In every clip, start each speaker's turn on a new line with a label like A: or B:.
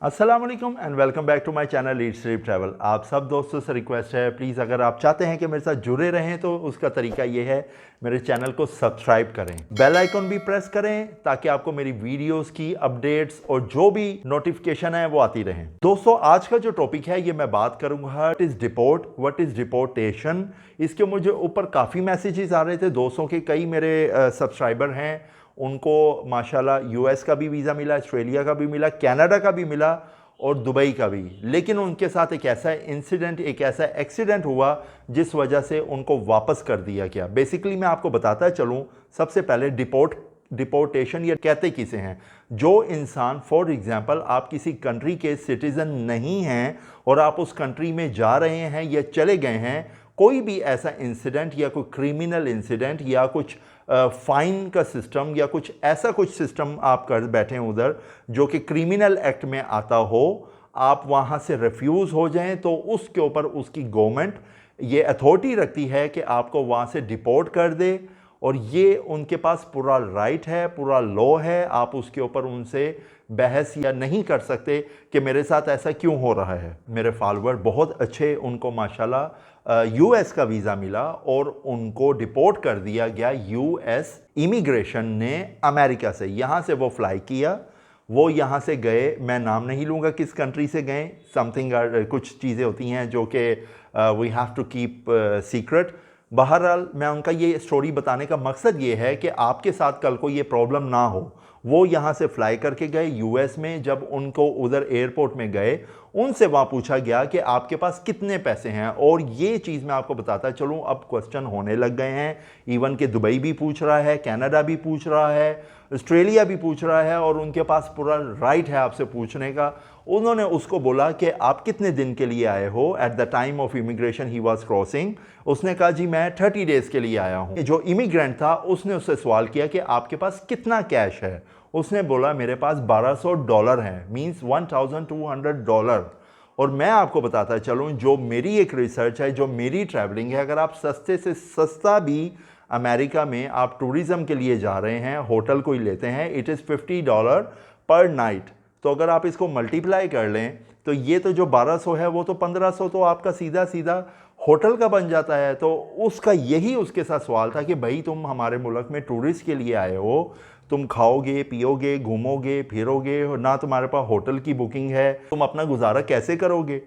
A: अस्सलाम वालेकुम and welcome back to my channel eat sleep travel. आप सब दोस्तों से रिक्वेस्ट है, प्लीज़ अगर आप चाहते हैं कि मेरे साथ जुड़े रहें तो उसका तरीका ये है, मेरे चैनल को सब्सक्राइब करें, बेल आइकन भी प्रेस करें ताकि आपको मेरी वीडियोस की अपडेट्स और जो भी नोटिफिकेशन है वो आती रहें। दोस्तों आज का जो टॉपिक है ये मैं बात करूंगा व्हाट इज़ डिपोर्टेशन। इसके मुझे ऊपर काफ़ी मैसेजेस आ रहे थे दोस्तों के, कई मेरे सब्सक्राइबर हैं उनको माशाल्लाह यूएस का भी वीज़ा मिला, ऑस्ट्रेलिया का भी मिला, कनाडा का भी मिला और दुबई का भी। लेकिन उनके साथ एक ऐसा इंसिडेंट, एक ऐसा एक्सीडेंट हुआ जिस वजह से उनको वापस कर दिया गया। बेसिकली मैं आपको बताता चलूँ, सबसे पहले डिपोर्टेशन ये कहते किसे हैं। जो इंसान फॉर एग्जांपल आप किसी कंट्री के सिटीज़न नहीं हैं और आप उस कंट्री में जा रहे हैं या चले गए हैं, कोई भी ऐसा इंसिडेंट या कोई क्रिमिनल इंसिडेंट या कुछ फाइन का सिस्टम या कुछ ऐसा कुछ सिस्टम आप कर बैठे हैं उधर जो कि क्रिमिनल एक्ट में आता हो, आप वहाँ से रिफ्यूज़ हो जाएं तो उसके ऊपर उसकी गवर्नमेंट ये अथॉरिटी रखती है कि आपको वहाँ से डिपोर्ट कर दे। और ये उनके पास पूरा राइट है, पूरा लॉ है, आप उसके ऊपर उनसे बहस या नहीं कर सकते कि मेरे साथ ऐसा क्यों हो रहा है। मेरे फॉलोअर बहुत अच्छे, उनको माशाल्लाह यूएस का वीज़ा मिला और उनको डिपोर्ट कर दिया गया यूएस इमिग्रेशन ने अमेरिका से। यहाँ से वो फ्लाई किया, वो यहाँ से गए, मैं नाम नहीं लूँगा किस कंट्री से गए, समथिंग कुछ चीज़ें होती हैं जो कि we have to keep secret. बहरहाल मैं उनका ये स्टोरी बताने का मकसद ये है कि आपके साथ कल को ये प्रॉब्लम ना हो। वो यहाँ से फ्लाई करके गए यूएस में, जब उनको उधर एयरपोर्ट में गए उनसे वहाँ पूछा गया कि आपके पास कितने पैसे हैं। और ये चीज़ मैं आपको बताता चलूँ, अब क्वेश्चन होने लग गए हैं, इवन कि दुबई भी पूछ रहा है, कनाडा भी पूछ रहा है, ऑस्ट्रेलिया भी पूछ रहा है और उनके पास पूरा राइट है आपसे पूछने का। उन्होंने उसको बोला कि आप कितने दिन के लिए आए हो। At the time of immigration he was crossing, उसने कहा जी मैं 30 डेज़ के लिए आया हूँ। जो इमिग्रेंट था उसने उससे सवाल किया कि आपके पास कितना कैश है। उसने बोला मेरे पास $1200 है, मीन्स $1200। और मैं आपको बताता चलूँ, जो मेरी एक रिसर्च है, जो मेरी ट्रैवलिंग है, अगर आप सस्ते से सस्ता भी अमेरिका में आप टूरिज़म के लिए जा रहे हैं, होटल कोई लेते हैं, इट इज़ $50 पर नाइट। तो अगर आप इसको मल्टीप्लाई कर लें तो ये तो जो 1200 है वो तो 1500 तो आपका सीधा सीधा होटल का बन जाता है। तो उसका यही उसके साथ सवाल था कि भाई तुम हमारे मुल्क में टूरिस्ट के लिए आए हो, तुम खाओगे पियोगे घूमोगे फिरोगे, ना तुम्हारे पास होटल की बुकिंग है, तुम अपना गुजारा कैसे करोगे।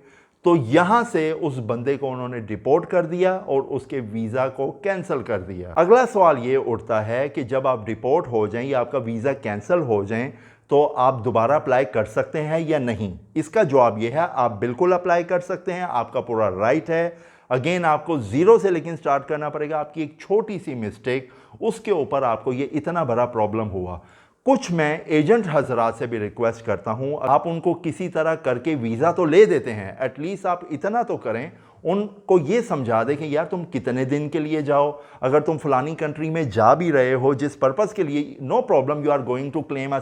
A: तो यहाँ से उस बंदे को उन्होंने डिपोर्ट कर दिया और उसके वीज़ा को कैंसिल कर दिया। अगला सवाल ये उठता है कि जब आप डिपोर्ट हो जाएं या आपका वीज़ा कैंसिल हो जाएं तो आप दोबारा अप्लाई कर सकते हैं या नहीं। इसका जवाब ये है, आप बिल्कुल अप्लाई कर सकते हैं, आपका पूरा राइट है। अगेन आपको ज़ीरो से लेकिन स्टार्ट करना पड़ेगा। आपकी एक छोटी सी मिस्टेक, उसके ऊपर आपको ये इतना बड़ा प्रॉब्लम हुआ। कुछ मैं एजेंट हजरात से भी रिक्वेस्ट करता हूं, आप उनको किसी तरह करके वीज़ा तो ले देते हैं, एटलीस्ट आप इतना तो करें, उनको ये समझा दें कि यार तुम कितने दिन के लिए जाओ, अगर तुम फलानी कंट्री में जा भी रहे हो जिस पर्पज़ के लिए, no problem, you are going to claim a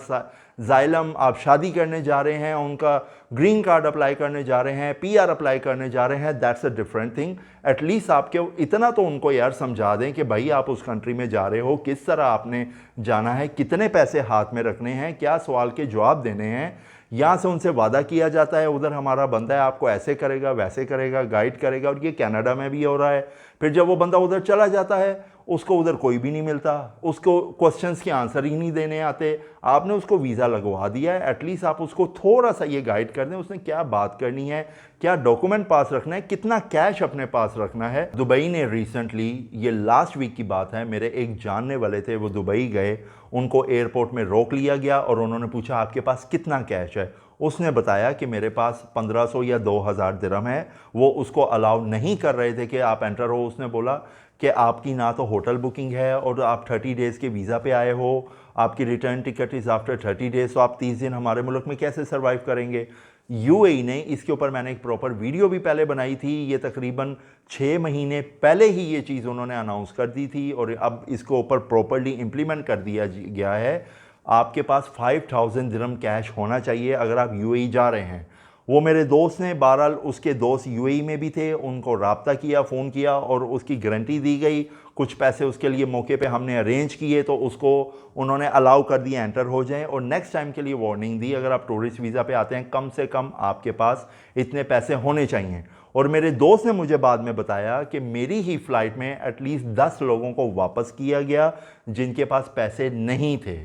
A: xylem, आप शादी करने जा रहे हैं, उनका ग्रीन कार्ड अप्लाई करने जा रहे हैं, पीआर अप्लाई करने जा रहे हैं, that's a different thing. At least आपके इतना तो उनको यार समझा दें कि भाई आप उस कंट्री में जा रहे हो, किस तरह आपने जाना है, कितने पैसे हाथ में रखने हैं, क्या सवाल के जवाब देने हैं। यहाँ से उनसे वादा किया जाता है उधर हमारा बंदा है आपको ऐसे करेगा वैसे करेगा, गाइड करेगा, और ये कनाडा में भी हो रहा है। फिर जब वो बंदा उधर चला जाता है उसको उधर कोई भी नहीं मिलता, उसको क्वेश्चंस के आंसर ही नहीं देने आते। आपने उसको वीज़ा लगवा दिया है, एटलीस्ट आप उसको थोड़ा सा ये गाइड कर दें उसने क्या बात करनी है, क्या डॉक्यूमेंट पास रखना है, कितना कैश अपने पास रखना है। दुबई ने रिसेंटली, ये लास्ट वीक की बात है, मेरे एक जानने वाले थे, वो दुबई गए, उनको एयरपोर्ट में रोक लिया गया और उन्होंने पूछा आपके पास कितना कैश है। उसने बताया कि मेरे पास 1500 या 2000 दिरहम है। वो उसको अलाउ नहीं कर रहे थे कि आप एंटर हो। उसने बोला कि आपकी ना तो होटल बुकिंग है और आप 30 डेज़ के वीज़ा पे आए हो, आपकी return ticket is after 30 days, तो आप 30 दिन हमारे मुल्क में कैसे सर्वाइव करेंगे। यूएई ने, इसके ऊपर मैंने एक प्रॉपर वीडियो भी पहले बनाई थी, ये तकरीबन 6 महीने पहले ही ये चीज़ उन्होंने अनाउंस कर दी थी और अब इसको ऊपर प्रॉपरली इम्प्लीमेंट कर दिया गया है। आपके पास 5000 दिरहम कैश होना चाहिए अगर आप यूएई जा रहे हैं। वो मेरे दोस्त ने बहरहाल, उसके दोस्त यूएई में भी थे, उनको राब्ता किया, फ़ोन किया और उसकी गारंटी दी गई। कुछ पैसे उसके लिए मौके पे हमने अरेंज किए तो उसको उन्होंने अलाउ कर दिया एंटर हो जाएं, और नेक्स्ट टाइम के लिए वार्निंग दी, अगर आप टूरिस्ट वीज़ा पे आते हैं कम से कम आपके पास इतने पैसे होने चाहिए। और मेरे दोस्त ने मुझे बाद में बताया कि मेरी ही फ़्लाइट में एटलीस्ट 10 लोगों को वापस किया गया जिनके पास पैसे नहीं थे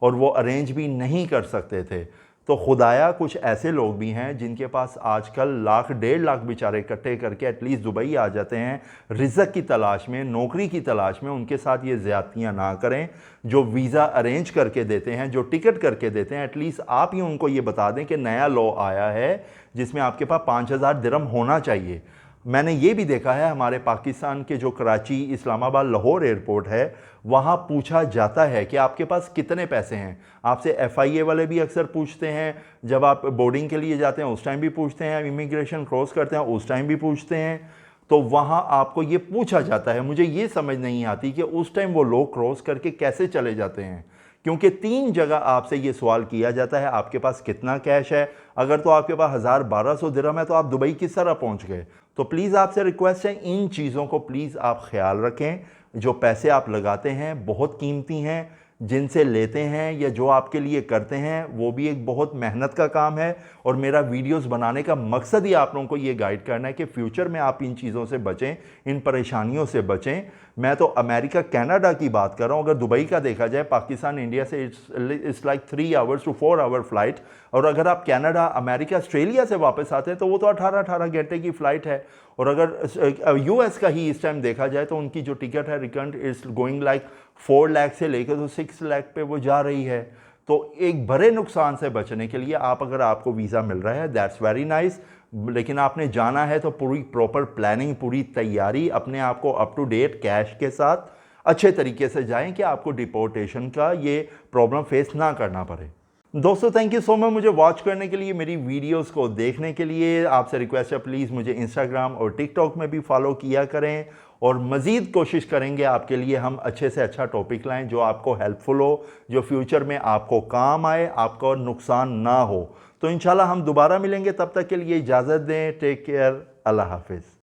A: और वो अरेंज भी नहीं कर सकते थे। तो खुदाया कुछ ऐसे लोग भी हैं जिनके पास आजकल लाख 1.5 लाख बेचारे इकट्ठे करके एटलीस्ट दुबई आ जाते हैं रिज़्क की तलाश में, नौकरी की तलाश में। उनके साथ ये ज़्यादतियाँ ना करें। जो वीज़ा अरेंज करके देते हैं, जो टिकट करके देते हैं, एटलीस्ट आप ही उनको ये बता दें कि नया लॉ आया है जिसमें आपके पास 5,000 दिरहम होना चाहिए। मैंने ये भी देखा है, हमारे पाकिस्तान के जो कराची, इस्लामाबाद, लाहौर एयरपोर्ट है, वहाँ पूछा जाता है कि आपके पास कितने पैसे हैं। आपसे FIA वाले भी अक्सर पूछते हैं, जब आप बोर्डिंग के लिए जाते हैं उस टाइम भी पूछते हैं, इमिग्रेशन क्रॉस करते हैं उस टाइम भी पूछते हैं। तो वहाँ आपको ये पूछा जाता है। मुझे ये समझ नहीं आती कि उस टाइम वो लोग क्रॉस करके कैसे चले जाते हैं, क्योंकि 3 जगह आपसे ये सवाल किया जाता है आपके पास कितना कैश है। अगर तो आपके पास 1,000-1,200 दिरहम है तो आप दुबई किस तरह पहुंच गए। तो प्लीज़ आपसे रिक्वेस्ट है, इन चीज़ों को प्लीज़ आप ख्याल रखें। जो पैसे आप लगाते हैं बहुत कीमती हैं, जिनसे लेते हैं या जो आपके लिए करते हैं वो भी एक बहुत मेहनत का काम है। और मेरा वीडियोस बनाने का मकसद ही आप लोगों को ये गाइड करना है कि फ्यूचर में आप इन चीज़ों से बचें, इन परेशानियों से बचें। मैं तो अमेरिका, कनाडा की बात कर रहा हूँ। अगर दुबई का देखा जाए, पाकिस्तान इंडिया से it's like 3 hours to 4 hour flight. और अगर आप कनाडा, अमेरिका, ऑस्ट्रेलिया से वापस आते हैं तो वो तो 18-18 घंटे की फ़्लाइट है। और अगर US का ही इस टाइम देखा जाए तो उनकी जो टिकट है return it's going like 4 lakh से लेकर तो 6 लाख पे वो जा रही है। तो एक बड़े नुकसान से बचने के लिए अगर आपको वीज़ा मिल रहा है, दैट्स वेरी नाइस, लेकिन आपने जाना है तो पूरी प्रॉपर प्लानिंग, पूरी तैयारी, अपने आप को अप टू डेट कैश के साथ अच्छे तरीके से जाएं कि आपको डिपोर्टेशन का ये प्रॉब्लम फेस ना करना पड़े। दोस्तों, थैंक यू सो मच मुझे वॉच करने के लिए, मेरी वीडियोस को देखने के लिए। आपसे रिक्वेस्ट है, प्लीज़ मुझे इंस्टाग्राम और टिकटॉक में भी फॉलो किया करें, और मज़ीद कोशिश करेंगे आपके लिए हम अच्छे से अच्छा टॉपिक लाएं जो आपको हेल्पफुल हो, जो फ्यूचर में आपको काम आए, आपको नुकसान ना हो। तो इंशाल्लाह हम दोबारा मिलेंगे, तब तक के लिए इजाज़त दें। टेक केयर, अल्लाह हाफिज़।